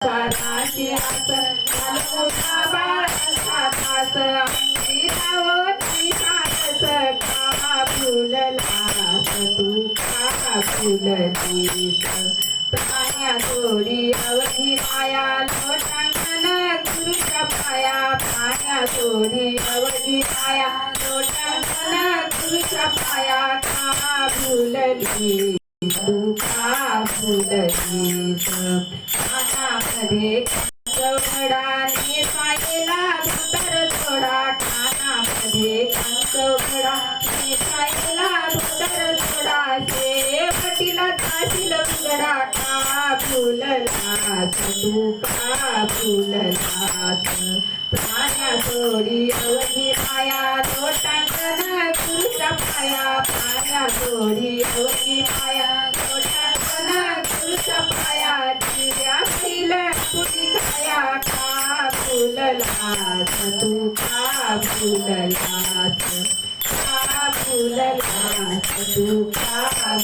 साताची हात घालून बाळाचा तास अंगी लावती सातस का फुललास तू का फुलतीस प्राण्या जोडी अवधी माया लोटांगण गुरुच्या पाया प्राण्या जोडी अवधी माया लोटांगण गुरुच्या पाया का फुलली तू का फुलतीस कानामध्ये कंकवडाने सायला धोतर थोडा कानामध्ये कंकवडाने सायला धोतर थोडा शेवटीला जाशील उघडा का फुललास तू का फुललास प्राण्या सोडी अवधी माया लोटांगण गुरुच्या पाया प्राण्या सोडी अवधी माया लोटांगण गुरुच्या पाया दिव्या फुटी खाया का फुललास तू का फुललास का फुललास तू का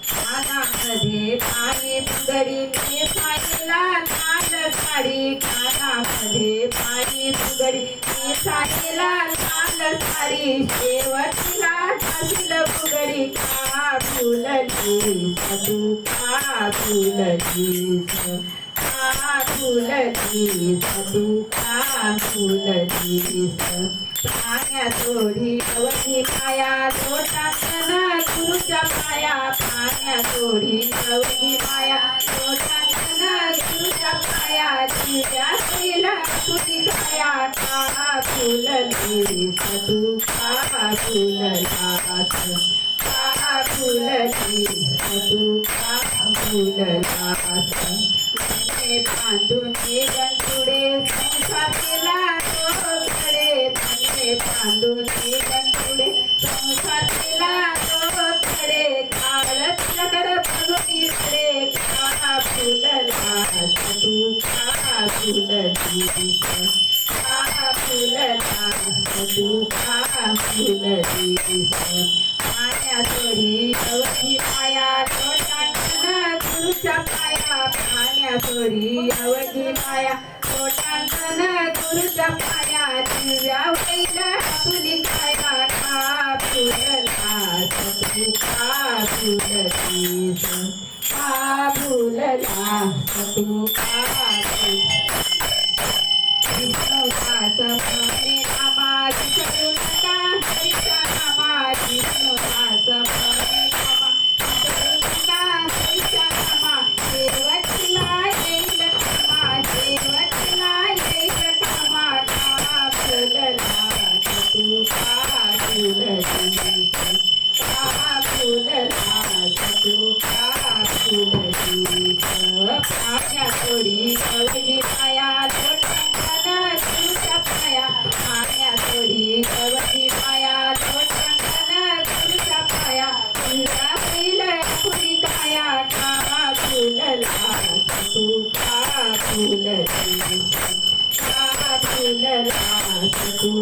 कानामध्ये पाणी फुगडी नेसायला लाल साडी कानामध्ये पाणी फुगडी नेसायला लाल साडी शेवटीला घासील फुगडी का फुललीस तू का फुललीस का फुललीस तू का फुललीस प्राण्या सोडी अवधी माया लोटांगण गुरुच्या पाया प्राण्या सोडी अवधी माया लोटांगण गुरुच्या पाया दिव्या स्त्रीला फुटी खाया का फुललीस तू का फुललास का फुललीस तू का फुललास बांधून गंतुडे संसार केला तोकडे धने बांधून गंतुडे संसार केला तोकडे काळचकडे बघून इकडे का फुललास तू का फुललीस का फुललास तू का फुललीस पाण्या सोडी अवधी माया लोटांगण गुरुच्या पाया पाण्या सोडी अवधी माया लोटांगण गुरुच्या पाया दिव्या वैला फुली खाया का फुललास तू का फुलतीस का फुललास तू का विष्णू दास म्हणे नामा विसरू नका हरीचा नामा विष्णू दास म्हणे नामा विसरू नका हरीचा नामा शेवटला येईल कामा शेवटला येईल कामा का फुललास तू का फुलतीस का फुललास तू का फुलतीस पाण्या सोडी अवधी माया लोटांगण गुरुच्या पाया पाण्या सोडी अवधी माया लोटांगण गुरुच्या पाया दिव्या फुल फुली काया का फुललास तू का फुलतीस का फुललास तू